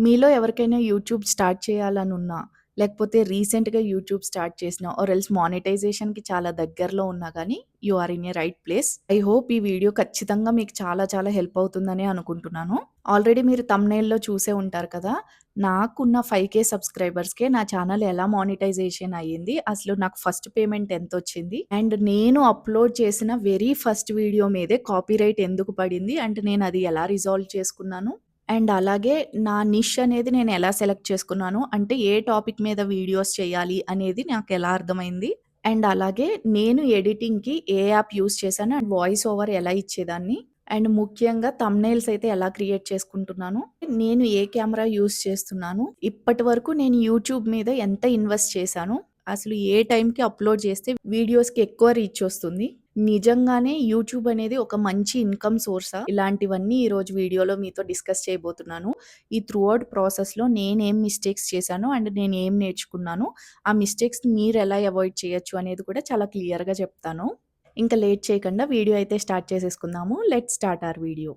మీలో ఎవరికైనా YouTube start చేయాలనున్నా, లేకపోతే రీసెంట్‌గా యూట్యూబ్ స్టార్ట్ చేసినా ఆర్ ఎల్స్ మానిటైజేషన్‌కి చాలా దగ్గరలో ఉన్నా గానీ, you are in a right place. I hope ఈ వీడియో ఖచ్చితంగా మీకు చాలా చాలా హెల్ప్ అవుతుందనే అనుకుంటున్నాను. ఆల్రెడీ మీరు థంబ్‌నెయిల్‌లో చూసే ఉంటారు కదా! నాకున్న 5,000 సబ్స్క్రైబర్స్‌కే నా ఛానల్ ఎలా మానిటైజేషన్ అయ్యింది, అసలు నాకు ఫస్ట్ పేమెంట్ ఎంతొచ్చింది, అండ్ నేను అప్‌లోడ్ చేసిన వెరీ ఫస్ట్ వీడియో మీదే కాపీరైట్ ఎందుకు పడింది, అండ్ నేనది ఎలా రిజాల్వ్ చేసుకున్నాను, అండ్ అలాగే నా నిష్ అనేది నేను ఎలా సెలెక్ట్ చేసుకున్నాను. అంటే ఏ టాపిక్ మీద వీడియోస్ చేయాలి అనేది నాకెలా అర్థమైంది. అండ్ అలాగే నేను ఎడిటింగ్‌కి ఏ యాప్ యూజ్ చేశాను అండ్ వాయిస్ ఓవర్ ఎలా ఇచ్చేదాన్ని. అండ్ ముఖ్యంగా థంబ్‌నెయిల్స్ అయితే ఎలా క్రియేట్ చేసుకుంటున్నాను. నేను ఏ కెమెరా యూజ్ చేస్తున్నాను. ఇప్పటి వరకు నేను యూట్యూబ్ మీద ఎంత ఇన్వెస్ట్ చేశాను. అసలు ఏ టైంకి అప్‌లోడ్ చేస్తే వీడియోస్‌కి ఎక్కువ రీచ్ వస్తుంది. నిజంగానే యూట్యూబ్ అనేది ఒక మంచి ఇన్‌కమ్ సోర్సా? ఇలాంటివన్నీ ఈరోజు వీడియోలో మీతో డిస్కస్ చేయబోతున్నాను. ఈ త్రూ ఔట్ ప్రాసెస్‌లో నేనేం మిస్టేక్స్ చేశాను అండ్ నేనేం నేర్చుకున్నాను. ఆ మిస్టేక్స్‌ని మీరెలా అవాయిడ్ చేయొచ్చు అనేది కూడా చాలా క్లియర్‌గా చెప్తాను. ఇంక లేట్ చేయకుండా వీడియో అయితే స్టార్ట్ చేసేసుకుందాము. Let's start our video.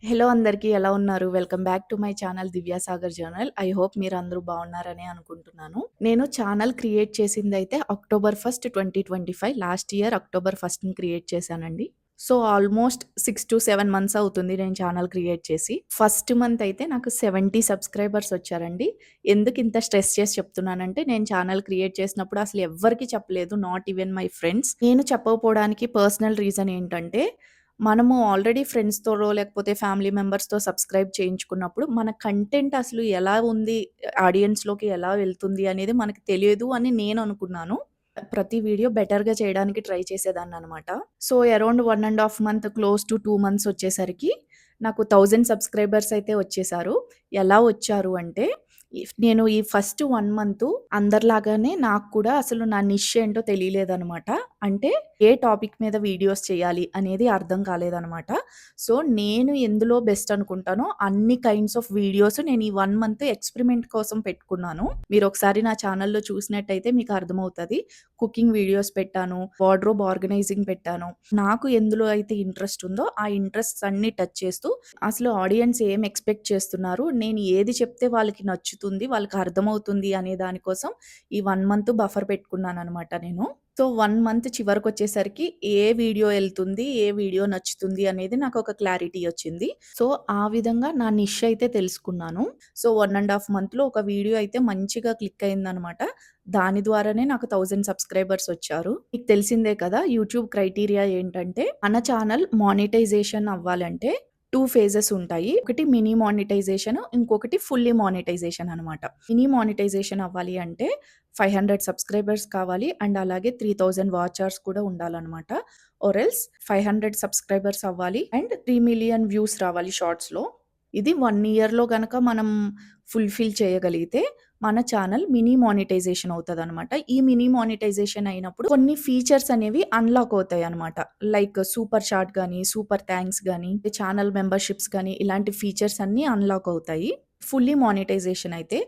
Hello అందరికీ ఎలా ఉన్నారు? Welcome back to my channel 'Divyasagar journal'. I hope మీరందరూ బాగున్నారనే అనుకుంటున్నాను. నేను ఛానల్ క్రియేట్ చేసిందైతే అక్టోబర్ 1, 2025 లాస్ట్ ఇయర్ అక్టోబర్ 1ని క్రియేట్ చేశానండి. సో, ఆల్మోస్ట్ 6-7 మంత్స్ అవుతుంది నేను ఛానల్ క్రియేట్ చేసి. ఫస్ట్ మంత్ అయితే నాకు 70 సబ్స్క్రైబర్స్ వచ్చారండి. ఎందుకింత స్ట్రెస్ చేసి చెప్తున్నానంటే, నేను ఛానల్ క్రియేట్ చేసినప్పుడు అసలు ఎవ్వరికీ చెప్పలేదు. Not even my friends. నేను చెప్పకపోవడానికి పర్సనల్ రీజన్ ఏంటంటే, మనము ఆల్రెడీ ఫ్రెండ్స్‌తోనో లేకపోతే ఫ్యామిలీ మెంబర్స్‌తో సబ్స్క్రైబ్ చేయించుకున్నప్పుడు, మన కంటెంట్ అసలు ఎలా ఉంది, ఆడియన్స్‌లోకి ఎలా వెళ్తుంది అనేది మనకు తెలియదు అని నేను అనుకున్నాను. ప్రతి వీడియో బెటర్‌గా చేయడానికి ట్రై చేసేదాన్ననమాట. So, around 1 ½ month close to 2 months వచ్చేసరికి నాకు 1000 సబ్స్క్రైబర్స్ అయితే వచ్చేసారు. ఎలా వచ్చారు అంటే, నేను ఈ ఫస్ట్ 1 మంతు అందరిలాగానే నాకు కూడా అసలు నా నిష్ ఏంటో తెలియలేదనమాట. అంటే ఏ టాపిక్ మీద వీడియోస్ చేయాలి అనేది అర్థం కాలేదనమాట. సో, నేను ఎందులో బెస్ట్ అనుకుంటానో అన్ని కైండ్స్ ఆఫ్ వీడియోస్ నేను ఈ 1 మంత్ ఎక్స్‌పెరిమెంట్ కోసం పెట్టుకున్నాను. మీరొకసారి నా ఛానెల్‌లో చూసినట్టయితే మీకు అర్థమవుతది. కుకింగ్ వీడియోస్ పెట్టాను. వార్డ్‌రోబ్ ఆర్గనైజింగ్ పెట్టాను. నాకు ఎందులో అయితే ఇంట్రెస్ట్ ఉందో ఆ ఇంట్రెస్ట్స్ అన్నీ టచ్ చేస్తూ అసలు ఆడియన్స్ ఏం ఎక్స్‌పెక్ట్ చేస్తున్నారు, నేను ఏది చెప్తే వాళ్ళకి నచ్చుతుంది, వాళ్ళకి అర్థమవుతుంది అనే దాని కోసం ఈ 1 మంత్ బఫర్ పెట్టుకున్నాననమాట నేను. సో, 1 మంత్ చివరకొచ్చేసరికి ఏ వీడియో ఎళ్తుంది, ఏ వీడియో నచ్చుతుంది అనేది నాకొక క్లారిటీ ఒచ్చింది. సో, ఆ విధంగా నా నిష్ అయితే తెలుసుకున్నాను. సో, 1 ½ మంత్‌లో ఒక వీడియో అయితే మంచిగా క్లిక్ అయిందనమాట. దాని ద్వారానే నాకు 1000 సబ్స్క్రైబర్స్ వచ్చారు. మీకు తెలిసిందే కదా! యూట్యూబ్ క్రైటీరియా ఏంటంటే, మన ఛానల్ మానిటైజేషన్ అవ్వాలంటే 2 ఫేజెస్ ఉంటాయి. ఒకటి మినీ మానిటైజేషన్, ఇంకొకటి ఫుల్లీ మానిటైజేషన్ అనమాట. మినీ మానిటైజేషన్ అవ్వాలి అంటే 500 సబ్స్క్రైబర్స్ కావాలి అండ్ అలాగే 3000 వాచ్ అవర్స్ కూడా ఉండాలనమాట. ఆర్ ఎల్స్ 500 సబ్స్క్రైబర్స్ అవ్వాలి అండ్ 3,000,000 వ్యూస్ రావాలి షార్ట్స్‌లో. ఇది 1 ఇయర్‌లో గనక మనం ఫుల్‌ఫిల్ చేయగలిగితే మన ఛానల్ మినీ మానిటైజేషన్ అవుతదనమాట. ఈ మినీ మానిటైజేషన్ అయినప్పుడు కొన్ని ఫీచర్స్ అనేవి అన్‌లాక్ అవుతాయనమాట. లైక్ సూపర్ చాట్ గాని, సూపర్ థాంక్స్ గాని, ఛానల్ మెంబర్‌షిప్స్ గాని ఇలాంటి ఫీచర్స్ అన్నీ అన్‌లాక్ అవుతాయి. ఫుల్లీ మానిటైజేషన్ అయితే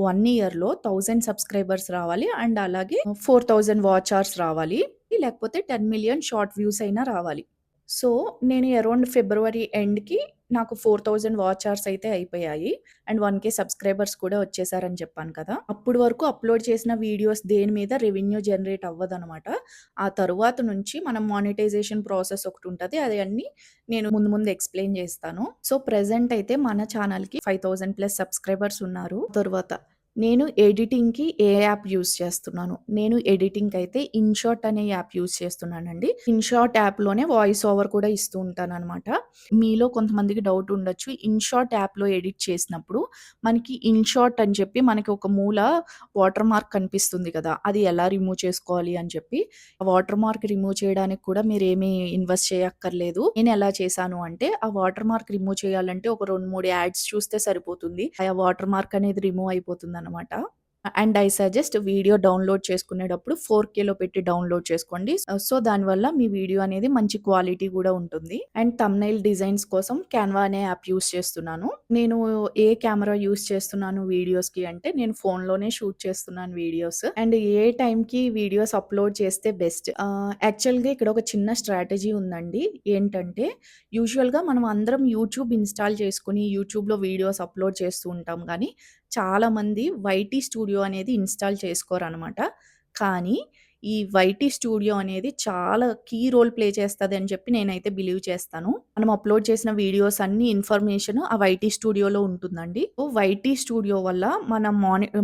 1 ఇయర్‌లో 1000 సబ్స్క్రైబర్స్ రావాలి అండ్ అలాగే 4000 వాచ్ అవర్స్ రావాలి. లేకపోతే 10,000,000 షార్ట్ వ్యూస్ అయినా రావాలి. సో, నేను అరౌండ్ ఫిబ్రవరి ఎండ్‌కి నాకు 4000 వాచ్ అవర్స్ అయితే అయిపోయాయి. అండ్ 1,000 సబ్స్క్రైబర్స్ కూడా వచ్చేసారని చెప్పాను కదా! అప్పటి వరకు అప్‌లోడ్ చేసిన వీడియోస్ దేని మీద రెవెన్యూ జనరేట్ అవ్వదనమాట. ఆ తరువాత నుంచి మనం మానిటైజేషన్ ప్రాసెస్ ఒకటుంటది. అది అన్నీ నేను ముందు ముందు ఎక్స్‌ప్లెయిన్ చేస్తాను. సో, ప్రెజెంట్ అయితే మన ఛానల్‌కి 5000+ సబ్స్క్రైబర్స్ ఉన్నారు. తరువాత నేను ఎడిటింగ్‌కి ఏ యాప్ యూజ్ చేస్తున్నాను? నేను ఎడిటింగ్‌కైతే ఇన్‌షాట్ అనే యాప్ యూజ్ చేస్తున్నానండి. ఇన్‌షాట్ యాప్‌లోనే వాయిస్ ఓవర్ కూడా ఇస్తూ ఉంటాననమాట. మీలో కొంతమందికి డౌట్ ఉండొచ్చు. ఇన్‌షాట్ యాప్‌లో ఎడిట్ చేసినప్పుడు మనకి ఇన్‌షాట్ అని చెప్పి మనకి ఒక మూల వాటర్ మార్క్ కనిపిస్తుంది కదా! అది ఎలా రిమూవ్ చేసుకోవాలి అని చెప్పి. ఆ వాటర్ మార్క్ రిమూవ్ చేయడానికి కూడా మీరేమి ఇన్వెస్ట్ చేయక్కర్లేదు. నేనెలా చేశాను అంటే ఆ వాటర్ మార్క్ రిమూవ్ చేయాలంటే ఒక 2, 3 యాడ్స్ చూస్తే సరిపోతుంది. ఆ వాటర్ మార్క్ అనేది రిమూవ్ అయిపోతుందనమాట. And I suggest video download చేసుకునేటప్పుడు 4కేలో పెట్టి డౌన్‌లోడ్ చేసుకోండి. సో, దానివల్ల మీ వీడియో అనేది మంచి క్వాలిటీ గూడా ఉంటుంది. అండ్ థంబ్‌నెయిల్ డిజైన్స్ కోసం క్యాన్వా అనే యాప్ యూజ్ చేస్తున్నాను. నేను ఏ కెమెరా యూజ్ చేస్తున్నాను వీడియోస్‌కి అంటే, నేను ఫోన్‌లోనే షూట్ చేస్తున్నాను వీడియోస్. అండ్ ఏ టైంకి వీడియోస్ అప్‌లోడ్ చేస్తే బెస్ట్. యాక్చువల్‌గా ఇక్కడ ఒక చిన్న స్ట్రాటజీ ఉందండి. ఏంటంటే, యూజువల్‌గా మనం అందరం యూట్యూబ్ ఇన్‌స్టాల్ చేసుకొని, యూట్యూబ్‌లో వీడియోస్ అప్‌లోడ్ చేస్తూ ఉంటాం గానీ, చాలామంది వైటీ స్టూడియో అనేది ఇన్‌స్టాల్ చేసుకోరనమాట. కానీ, ఈ వైటీ స్టూడియో అనేది చాలా కీ రోల్ ప్లే చేస్తదని చెప్పి నేనైతే బిలీవ్ చేస్తాను. మనం అప్‌లోడ్ చేసిన వీడియోస్ అన్ని ఇన్ఫర్మేషన్ ఆ వైటీ స్టూడియోలో ఉంటుందండి. సో, వైటీ స్టూడియో వల్ల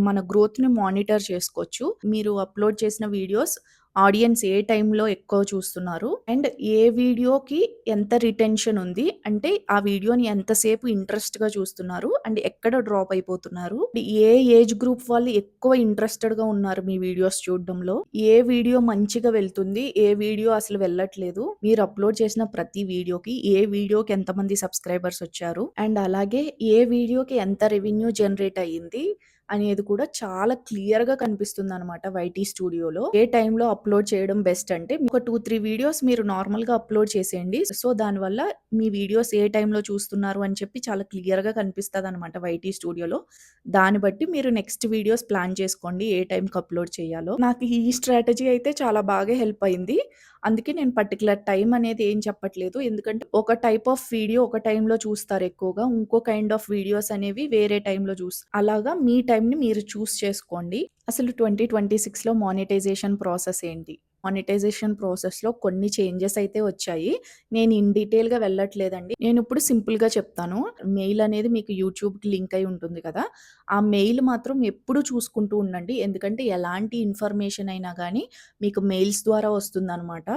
మన గ్రోత్‌ని మానిటర్ చేసుకోవచ్చు. మీరు అప్‌లోడ్ చేసిన వీడియోస్ ఆడియన్స్ ఏ టైంలో ఎక్కువ చూస్తున్నారు అండ్ ఏ వీడియోకి ఎంత రిటెన్షన్ ఉంది. అంటే ఆ వీడియోని ఎంతసేపు ఇంట్రెస్ట్‌గా చూస్తున్నారు అండ్ ఎక్కడ డ్రాప్ అయిపోతున్నారు. ఏ ఏజ్ గ్రూప్ వాళ్ళు ఎక్కువ ఇంట్రెస్టెడ్‌గా ఉన్నారు మీ వీడియోస్ చూడడంలో. ఏ వీడియో మంచిగా వెళ్తుంది. ఏ వీడియో అసలు వెళ్ళట్లేదు. మీరు అప్‌లోడ్ చేసిన ప్రతి వీడియోకి ఏ వీడియోకి ఎంతమంది సబ్స్క్రైబర్స్ వచ్చారు. అండ్ అలాగే ఏ వీడియోకి ఎంత రెవెన్యూ జనరేట్ అయ్యింది. అనేది కూడా చాలా క్లియర్‌గా కనిపిస్తుందనమాట వైటీ స్టూడియోలో. ఏ టైంలో అప్‌లోడ్ చేయడం బెస్ట్ అంటే ఒక 2, 3 వీడియోస్ మీరు నార్మల్‌గా అప్‌లోడ్ చేసేయండి. సో, దానివల్ల మీ వీడియోస్ ఏ టైంలో చూస్తున్నారు అని చెప్పి చాలా క్లియర్‌గా కనిపిస్తదనమాట వైటీ స్టూడియోలో. దాన్ని బట్టి మీరు నెక్స్ట్ వీడియోస్ ప్లాన్ చేసుకోండి. ఏ టైంకి అప్‌లోడ్ చేయాలో. నాకు ఈ స్ట్రాటజీ అయితే చాలా బాగా హెల్ప్ అయింది. అందుకే నేను పర్టిక్యులర్ టైమ్ అనేది ఏం చెప్పట్లేదు. ఎందుకంటే ఒక టైప్ ఆఫ్ వీడియో ఒక టైంలో చూస్తారు ఎక్కువగా. ఇంకో కైండ్ ఆఫ్ వీడియోస్ అనేవి వేరే టైంలో అలాగా మీ టైమ్‌ని మీరు చేసుకోండి. అసలు 2026లో మానిటైజేషన్ ప్రాసెస్ ఏంటి? మానిటైజేషన్ ప్రాసెస్‌లో కొన్ని చేంజెస్ అయితే వచ్చాయి. నేను ఇన్ డీటెయిల్‌గా వెళ్ళట్లేదండి. నేనిప్పుడు సింపుల్‌గా చెప్తాను. మెయిల్ అనేది మీకు యూట్యూబ్‌కి లింక్ అయి ఉంటుంది కదా! ఆ మెయిల్ మాత్రం ఎప్పుడు చూసుకుంటూ ఉండండి. ఎందుకంటే ఎలాంటి ఇన్ఫర్మేషన్ అయినా గానీ మీకు మెయిల్స్ ద్వారా వస్తుందనమాట.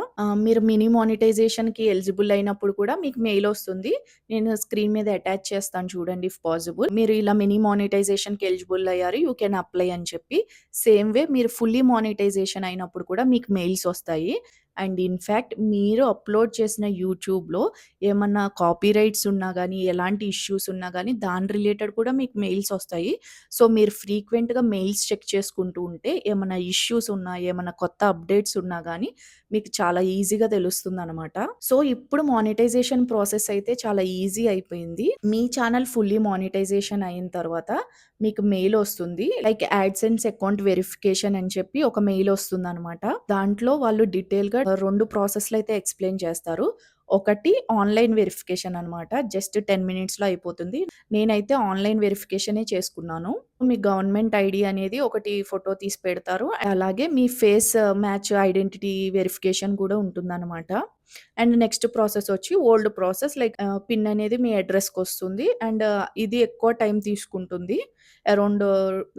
మీరు మినీ మానిటైజేషన్‌కి ఎలిజిబుల్ అయినప్పుడు కూడా మీకు మెయిల్ వస్తుంది. నేను స్క్రీన్ మీద అటాచ్ చేస్తాను చూడండి ఇఫ్ పాసిబుల్. మీరు ఇలా మినీ మానిటైజేషన్‌కి ఎలిజిబుల్ అయ్యారు. యూ కెన్ అప్లై అని చెప్పి. సేమ్ వే మీరు ఫుల్లీ మానిటైజేషన్ అయినప్పుడు కూడా మీకు మెయిల్స్ వస్తాయి. అండ్ ఇన్‌ఫాక్ట్ మీరు అప్‌లోడ్ చేసిన యూట్యూబ్‌లో ఏమన్నా కాపీరైట్స్ ఉన్నా గానీ, ఎలాంటి ఇష్యూస్ ఉన్నా గానీ, దాని రిలేటెడ్ కూడా మీకు మెయిల్స్ వస్తాయి. సో, మీరు ఫ్రీక్వెంట్‌గా మెయిల్స్ చెక్ చేసుకుంటూ ఉంటే ఏమన్నా ఇష్యూస్ ఉన్నా, ఏమన్నా కొత్త అప్‌డేట్స్ ఉన్నా గానీ, మీకు చాలా ఈజీగా తెలుస్తుందనమాట. సో, ఇప్పుడు మానిటైజేషన్ ప్రాసెస్ అయితే చాలా ఈజీ అయిపోయింది. మీ ఛానల్ ఫుల్లీ మానిటైజేషన్ అయిన తర్వాత మీకు మెయిల్ వస్తుంది. లైక్ యాడ్సెన్స్ అకౌంట్ వెరిఫికేషన్ అని చెప్పి ఒక మెయిల్ వస్తుందనమాట. దాంట్లో వాళ్ళు డీటెయిల్‌గా 2 ప్రాసెస్‌లయితే ఎక్స్‌ప్లెయిన్ చేస్తారు. ఒకటి ఆన్‌లైన్ వెరిఫికేషన్ అనమాట. జస్ట్ 10 మినిట్స్‌లో అయిపోతుంది. నేనైతే ఆన్‌లైన్ వెరిఫికేషనే చేసుకున్నాను. మీ గవర్నమెంట్ ఐడీ అనేది ఒకటి ఫోటో తీసి పెడతారు. అలాగే మీ ఫేస్ మ్యాచ్ ఐడెంటిటీ వెరిఫికేషన్ కూడా ఉంటుందనమాట. అండ్ నెక్స్ట్ ప్రాసెస్ వచ్చి ఓల్డ్ ప్రాసెస్ లైక్ పిన్ అనేది మీ అడ్రెస్‌కొస్తుంది. అండ్ ఇది ఎక్కువ టైం తీసుకుంటుంది. అరౌండ్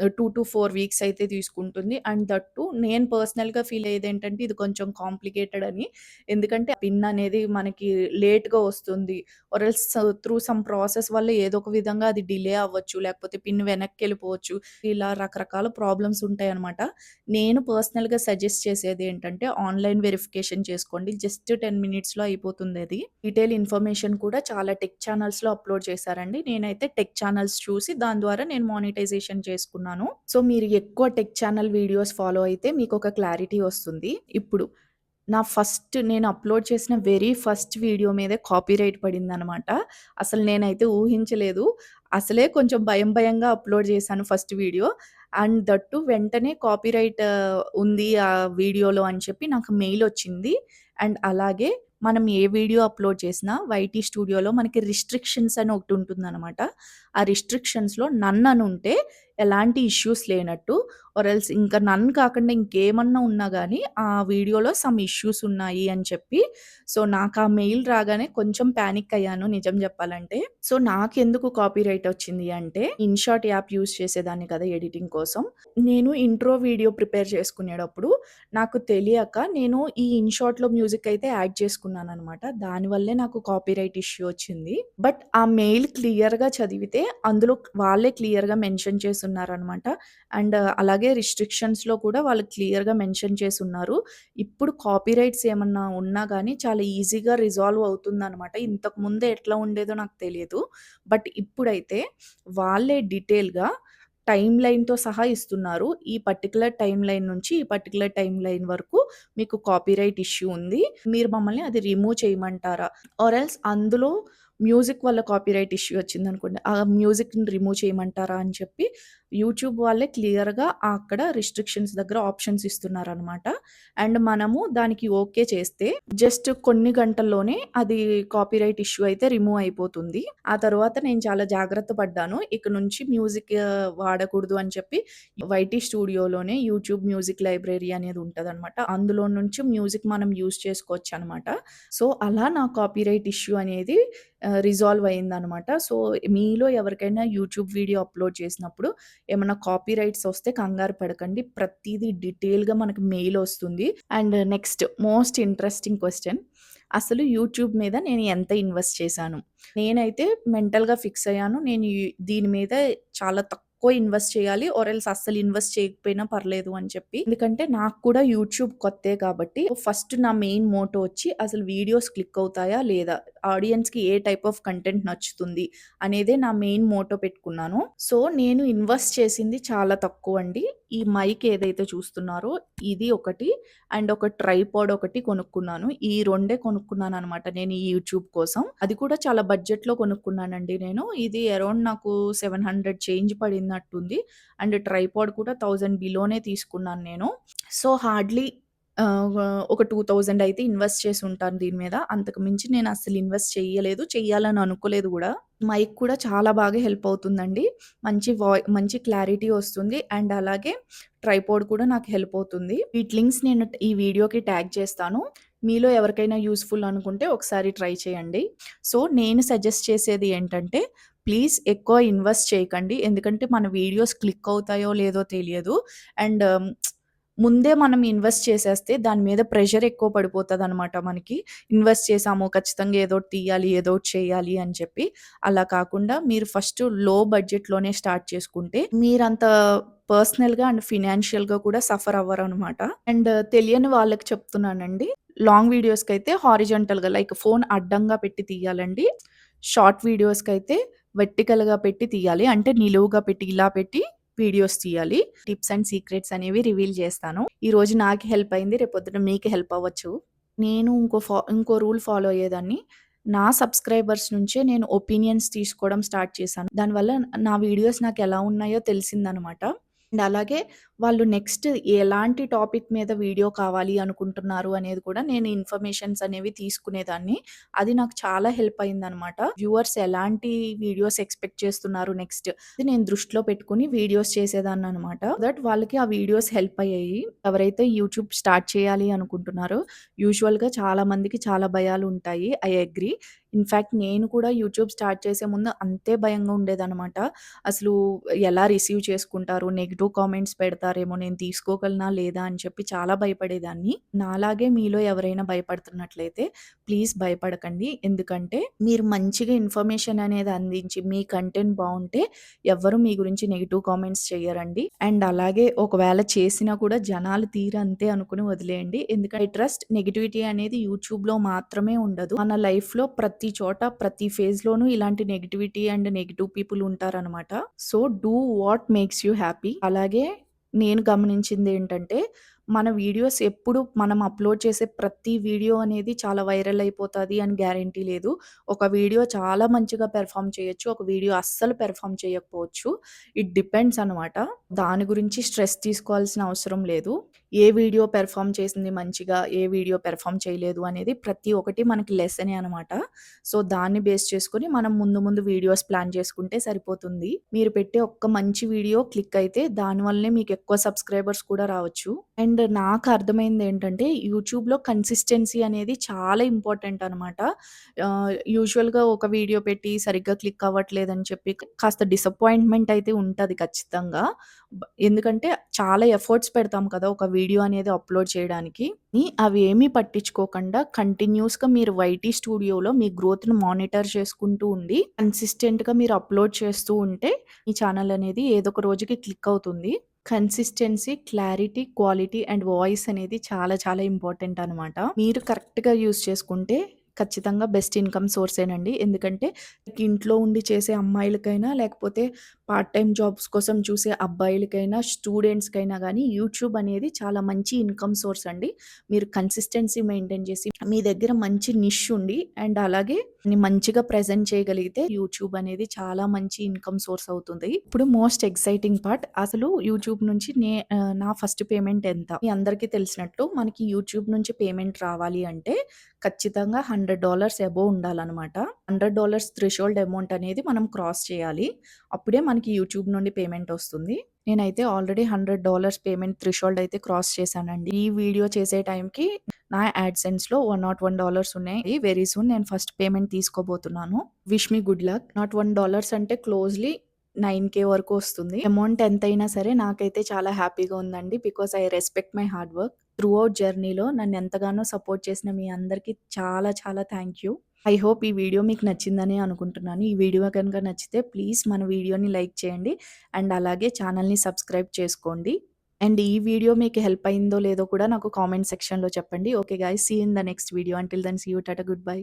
2-4 వీక్స్ అయితే తీసుకుంటుంది. అండ్ దట్ టూ నేను పర్సనల్‌గా ఫీల్ అయ్యేదేంటంటే ఇది కొంచెం కాంప్లికేటెడ్ అని. ఎందుకంటే పిన్ అనేది మనకి లేట్‌గా వస్తుంది. Or else through some process వల్ల ఏదో ఒక విధంగా అది డిలే అవ్వచ్చు. లేకపోతే పిన్ వెనక్కెళ్ళిపోవచ్చు. ఇలా రకరకాల ప్రాబ్లమ్స్ ఉంటాయన్నమాట. నేను పర్సనల్‌గా సజెస్ట్ చేసేదేంటంటే ఆన్‌లైన్ వెరిఫికేషన్ చేసుకోండి. జస్ట్ 10 మినిట్స్‌లో అయిపోతుందది. డీటెయిల్ ఇన్ఫర్మేషన్ కూడా చాలా టెక్ ఛానల్స్‌లో అప్‌లోడ్ చేశారండి. నేనైతే టెక్ ఛానల్స్ చూసి దాని ద్వారా నేను మానిటైజేషన్ చేసుకున్నాను. సో, మీరు ఎక్కువ టెక్ ఛానల్ వీడియోస్ ఫాలో అయితే మీకొక క్లారిటీ వస్తుంది. ఇప్పుడు నేను అప్‌లోడ్ చేసిన వెరీ ఫస్ట్ వీడియో మీదే కాపీరైట్ పడిందనమాట. అసలు నేనైతే ఊహించలేదు. అసలే కొంచెం భయంగా అప్‌లోడ్ చేశాను first video. And that two వెంటనే కాపీరైట్ ఉంది ఆ వీడియోలో అని చెప్పి నాకు మెయిలొచ్చింది. అండ్ అలాగే మనం ఏ వీడియో అప్‌లోడ్ చేసినా వైటీ స్టూడియోలో మనకి రిస్ట్రిక్షన్స్ అని ఒకటుంటుందనమాట. ఆ రిస్ట్రిక్షన్స్‌లో నన్ అని ఉంటే ఎలాంటి ఇష్యూస్ లేనట్టు ఆర్ ఎల్స్ ఇంకా నన్ కాకుండా ఇంకేమన్నా ఉన్నా గానీ, ఆ వీడియోలో సమ్ ఇష్యూస్ ఉన్నాయి అని చెప్పి, సో, నాకా మెయిల్ రాగానే కొంచెం పానిక్ అయ్యాను నిజం జెప్పాలంటే. సో, నాకెందుకు కాపీరైట్ వచ్చింది అంటే, ఇన్‌షాట్ యాప్ యూజ్ చేసేదాన్ని కదా ఎడిటింగ్ కోసం. నేను ఇంట్రో వీడియో ప్రిపేర్ చేసుకునేటప్పుడు నాకు తెలియక నేను ఈ ఇన్‌షాట్‌లో మ్యూజిక్ అయితే యాడ్ చేసుకున్నాననమాట. దానివల్లే నాకు కాపీరైట్ ఇష్యూ వచ్చింది. బట్ ఆ మెయిల్ క్లియర్‌గా చదివితే అందులో వాళ్ళే క్లియర్‌గా మెన్షన్ చేసున్నారనమాట. అండ్ అలాగే రిస్ట్రిక్షన్స్‌లో కూడా వాళ్ళు క్లియర్‌గా మెన్షన్ చేసున్నారు. ఇప్పుడు కాపీరైట్స్ ఏమన్నా ఉన్నా గానీ చాలా ఈజీగా రిజాల్వ్ అవుతుందనమాట. ఇంతకుముందు ఎట్లా ఉండేదో నాకు తెలియదు. బట్ ఇప్పుడైతే వాళ్ళే డీటెయిల్‌గా టైమ్ లైన్‌తో సహా ఇస్తున్నారు. ఈ పర్టిక్యులర్ టైమ్ లైన్ నుంచి ఈ పర్టిక్యులర్ టైమ్ లైన్ వరకు మీకు కాపీరైట్ ఇష్యూ ఉంది. మీరు మమ్మల్ని అది రిమూవ్ చేయమంటారా? ఆర్ ఎల్స్ అందులో మ్యూజిక్ వల్ల కాపీరైట్ ఇష్యూ వచ్చిందనుకోండి. ఆ మ్యూజిక్‌ని రిమూవ్ చేయమంటారా అని చెప్పి యూట్యూబ్ వాళ్ళే క్లియర్‌గా అక్కడ రిస్ట్రిక్షన్స్ దగ్గర ఆప్షన్స్ ఇస్తున్నారనమాట. అండ్ మనము దానికి ఓకే చేస్తే జస్ట్ కొన్ని గంటల్లోనే అది కాపీరైట్ ఇష్యూ అయితే రిమూవ్ అయిపోతుంది. ఆ తరువాత నేను చాలా జాగ్రత్త పడ్డాను. ఇక నుంచి మ్యూజిక్ వాడకూడదు అని చెప్పి వైటీ స్టూడియోలోనే యూట్యూబ్ మ్యూజిక్ లైబ్రరీ అనేది ఉంటదనమాట. అందులో నుంచి మ్యూజిక్ మనం యూజ్ చేసుకోవచ్చనమాట. సో, అలా నా కాపీరైట్ ఇష్యూ అనేది రిజాల్వ్ అయిందనమాట. సో, మీలో ఎవరికైనా యూట్యూబ్ వీడియో అప్‌లోడ్ చేసినప్పుడు ఏమన్నా కాపీరైట్స్ వస్తే కంగారు పడకండి. ప్రతీదీ డీటెయిల్‌గా మనకు మెయిల్ వస్తుంది. And next most interesting question. అసలు యూట్యూబ్ మీద నేను ఎంత ఇన్వెస్ట్ చేశాను? నేనైతే మెంటల్‌గా ఫిక్స్ అయ్యాను. నేను దీని మీద చాలా తక్కువ ఇన్వెస్ట్ చేయాలి. ఆర్ ఎల్స్ అస్సలు ఇన్వెస్ట్ చేయకపోయినా పర్లేదు అని చెప్పి. ఎందుకంటే నాకు కూడా యూట్యూబ్ కొత్తే కాబట్టి ఫస్ట్ నా మెయిన్ మోటో వచ్చి అసలు వీడియోస్ క్లిక్ అవుతాయా లేదా? ఆడియన్స్‌కి ఏ టైప్ ఆఫ్ కంటెంట్ నచ్చుతుంది అనేదే నా మెయిన్ మోటో పెట్టుకున్నాను. సో, నేను ఇన్వెస్ట్ చేసింది చాలా తక్కువండి. ఈ మైక్ ఏదైతే చూస్తున్నారో ఇది ఒకటి అండ్ ఒక ట్రైపాడ్ ఒకటి కొనుక్కున్నాను. ఈ రెండే కొనుక్కున్నాననమాట నేను ఈ యూట్యూబ్ కోసం. అది కూడా చాలా బడ్జెట్‌లో కొనుక్కున్నానండి నేను. ఇది అరౌండ్ నాకు 700 చేంజ్ పడినట్టుంది. అండ్ ట్రైపాడ్ కూడా 1000 బిలోనే తీసుకున్నాను నేను. సో, హార్డ్‌లీ ఒక 2000 అయితే ఇన్వెస్ట్ చేసుంటాను దీని మీద. అంతకు మించి నేను అస్సలు ఇన్వెస్ట్ చెయ్యలేదు. చెయ్యాలని అనుకోలేదు గూడా. మైక్ కూడా చాలా బాగా హెల్ప్ అవుతుందండి. మంచి క్లారిటీ వస్తుంది. అండ్ అలాగే ట్రైపాడ్ కూడా నాకు హెల్ప్ అవుతుంది. వీటి లింక్స్ నేను ఈ వీడియోకి ట్యాగ్ చేస్తాను. మీలో ఎవరికైనా యూజ్‌ఫుల్ అనుకుంటే ఒకసారి ట్రై చేయండి. సో, నేను సజెస్ట్ చేసేది ఏంటంటే ప్లీజ్ ఎక్కువ ఇన్వెస్ట్ చేయకండి. ఎందుకంటే మన వీడియోస్ క్లిక్ అవుతాయో లేదో తెలియదు. అండ్ ముందే మనం ఇన్వెస్ట్ చేసేస్తే దాని మీద ప్రెషర్ ఎక్కువ పడిపోతదనమాట మనకి. ఇన్వెస్ట్ చేసాము ఖచ్చితంగా ఏదోటి తీయాలి, ఏదోటి చేయాలి అని చెప్పి. అలా కాకుండా మీరు ఫస్ట్ లో బడ్జెట్‌లోనే స్టార్ట్ చేసుకుంటే మీరంత పర్సనల్‌గా అండ్ ఫినాన్షియల్‌గా కూడా సఫర్ అవ్వరనమాట. అండ్ తెలియని వాళ్ళకి చెప్తున్నానండి. లాంగ్ వీడియోస్‌కైతే హారిజాంటల్‌గా లైక్ ఫోన్ అడ్డంగా పెట్టి తీయాలండి. షార్ట్ వీడియోస్‌కైతే వెర్టికల్‌గా పెట్టి తీయాలి. అంటే నిలువుగా పెట్టి ఇలా పెట్టి వీడియోస్ తీయాలి. టిప్స్ అండ్ సీక్రెట్స్ అనేవి రివీల్ చేస్తాను. ఈరోజు నాకు హెల్ప్ అయింది. రేపొద్దున మీకు హెల్ప్ అవ్వచ్చు. నేను ఇంకో రూల్ ఫాలో అయ్యేదాన్ని. నా సబ్‌స్క్రైబర్స్ నుంచే నేను ఒపీనియన్స్ తీసుకోవడం స్టార్ట్ చేశాను. దానివల్ల నా వీడియోస్ నాకెలా ఉన్నాయో తెలిసిందనమాట. అండ్ అలాగే వాళ్ళు నెక్స్ట్ ఎలాంటి టాపిక్ మీద వీడియో కావాలి అనుకుంటున్నారు అనేది కూడా నేను ఇన్ఫర్మేషన్స్ అనేవి తీసుకునేదాన్ని. అది నాకు చాలా హెల్ప్ అయిందనమాట. వ్యూవర్స్ ఎలాంటి వీడియోస్ ఎక్స్‌పెక్ట్ చేస్తున్నారు నెక్స్ట్ అది నేను దృష్టిలో పెట్టుకొని వీడియోస్ చేసేదాన్ననమాట. సో దట్ వాళ్ళకి ఆ వీడియోస్ హెల్ప్ అయ్యాయి. ఎవరైతే యూట్యూబ్ స్టార్ట్ చేయాలి అనుకుంటున్నారో యూజువల్‌గా చాలా మందికి చాలా భయాలుంటాయి. I agree. ఇన్‌ఫాక్ట్ నేను కూడా యూట్యూబ్ స్టార్ట్ చేసే ముందు అంతే భయంగా ఉండేదనమాట. అసలు ఎలా రిసీవ్ చేసుకుంటారు? నెగెటివ్ కామెంట్స్ పెడతారేమో, నేను తీసుకోగలనా లేదా అని చెప్పి చాలా భయపడేదాన్ని. నాలాగే మీలో ఎవరైనా భయపడుతున్నట్లయితే ప్లీజ్ భయపడకండి. ఎందుకంటే మీరు మంచిగా ఇన్ఫర్మేషన్ అనేది అందించి మీ కంటెంట్ బావుంటే ఎవ్వరు మీ గురించి నెగెటివ్ కామెంట్స్ చెయ్యరండి. అండ్ అలాగే ఒకవేళ చేసినా కూడా జనాలు తీరంతే అనుకుని వదిలేయండి. ఎందుకంటే ట్రస్ట్ నెగటివిటీ అనేది యూట్యూబ్‌లో మాత్రమే ఉండదు. మన లైఫ్‌లో ప్రతి చోట, ప్రతి ఫేజ్‌లోనూ ఇలాంటి నెగటివిటీ అండ్ నెగెటివ్ పీపుల్ ఉంటారనమాట. So, do what makes you happy. అలాగే నేను గమనించిందేంటంటే, మన వీడియోస్ ఎప్పుడు మనం అప్‌లోడ్ చేసే ప్రతి వీడియో అనేది చాలా వైరల్ అయిపోతది అని గ్యారంటీ లేదు. ఒక వీడియో చాలా మంచిగా పెర్ఫార్మ్ చేయొచ్చు. ఒక వీడియో అస్సలు పెర్ఫార్మ్ చేయకపోవచ్చు. ఇట్ డిపెండ్స్ అనమాట. దాని గురించి స్ట్రెస్ తీసుకోవాల్సిన అవసరం లేదు. ఏ వీడియో పెర్ఫార్మ్ చేసింది మంచిగా, ఏ వీడియో పెర్ఫార్మ్ చేయలేదు అనేది ప్రతి ఒక్కటి మనకి లెసనే అనమాట. సో, దాన్ని బేస్ చేసుకొని మనం ముందు వీడియోస్ ప్లాన్ చేసుకుంటే సరిపోతుంది. మీరు పెట్టే ఒక్క మంచి వీడియో క్లిక్ అయితే దానివల్లనే మీకు ఎక్కువ సబ్‌స్క్రైబర్స్ కూడా రావచ్చు. అండ్ నాకు అర్థమైందేంటంటే యూట్యూబ్‌లో కన్సిస్టెన్సీ అనేది చాలా ఇంపార్టెంట్ అనమాట. యూజువల్‌గా ఒక వీడియో పెట్టి సరిగ్గా క్లిక్ అవ్వట్లేదని చెప్పి కాస్త డిసప్పాయింట్‌మెంట్ అయితే ఉంటది ఖచ్చితంగా. ఎందుకంటే చాలా ఎఫర్ట్స్ పెడతాం కదా! ఒక వీడియో అనేది అప్‌లోడ్ చేయడానికి. అవి ఏమీ పట్టించుకోకుండా కంటిన్యూయస్‌గా మీరు వైటీ స్టూడియోలో మీ గ్రోత్‌ని మానిటర్ చేసుకుంటూ ఉండి కన్సిస్టెంట్‌గా మీరు అప్‌లోడ్ చేస్తూ ఉంటే మీ ఛానల్ అనేది ఏదో ఒక రోజుకి క్లిక్ అవుతుంది. Consistency, clarity, quality and voice అనేది చాలా చాలా ఇంపార్టెంట్ అనమాట. మీరు కరెక్ట్‌గా యూజ్ చేసుకుంటే ఖచ్చితంగా బెస్ట్ ఇన్‌కమ్ సోర్సేనండి. ఎందుకంటే ఇంట్లో ఉండి చేసే అమ్మాయిలకైనా, లేకపోతే పార్ట్ టైమ్ జాబ్స్ కోసం చూసే అబ్బాయిలకైనా, స్టూడెంట్స్‌కైనా గానీ యూట్యూబ్ అనేది చాలా మంచి ఇన్‌కమ్ సోర్స్ అండి. మీరు కన్సిస్టెన్సీ మెయింటైన్ చేసి, మీ దగ్గర మంచి నిష్ ఉండి అండ్ అలాగే మంచిగా ప్రెజెంట్ చేయగలిగితే యూట్యూబ్ అనేది చాలా మంచి ఇన్‌కమ్ సోర్స్ అవుతుంది. ఇప్పుడు మోస్ట్ ఎక్సైటింగ్ పార్ట్, అసలు యూట్యూబ్ నుంచి నా ఫస్ట్ పేమెంట్ ఎంత? మీ అందరికీ తెలిసినట్టు మనకి యూట్యూబ్ నుంచి పేమెంట్ రావాలి అంటే ఖచ్చితంగా $100 అబోవ్ ఉండాలనమాట. $100 థ్రెషోల్డ్ అమౌంట్ అనేది మనం క్రాస్ చేయాలి. అప్పుడే మనకి యూట్యూబ్ నుండి పేమెంట్ వస్తుంది. నేనైతే ఆల్రెడీ $100 పేమెంట్ థ్రెషోల్డ్ అయితే క్రాస్ చేశానండి. ఈ వీడియో చేసే టైంకి నా యాడ్‌సెన్స్‌లో $101 ఉన్నాయి. వెరీ సూన్ నేను ఫస్ట్ పేమెంట్ తీసుకోబోతున్నాను. Wish me good luck. Not $1 అంటే క్లోజ్‌లీ 9,000 వరకు వస్తుంది. అమౌంట్ ఎంతైనా సరే నాకైతే చాలా హ్యాపీగా ఉందండి. Because I respect my hard work. Through out జర్నీలో నన్ను ఎంతగానో సపోర్ట్ చేసిన మీ అందరికీ చాలా చాలా థ్యాంక్ యూ. ఐ హోప్ ఈ వీడియో మీకు నచ్చిందని అనుకుంటున్నాను. ఈ వీడియో కనుక నచ్చితే ప్లీజ్ మన వీడియోని లైక్ చేయండి అండ్ అలాగే ఛానల్‌ని సబ్స్క్రైబ్ చేసుకోండి. అండ్ ఈ వీడియో మీకు హెల్ప్ అయిందో లేదో కూడా నాకు కామెంట్ సెక్షన్‌లో చెప్పండి. Okay guys, see you in the next video. Until then see you. టాటా, గుడ్ బై.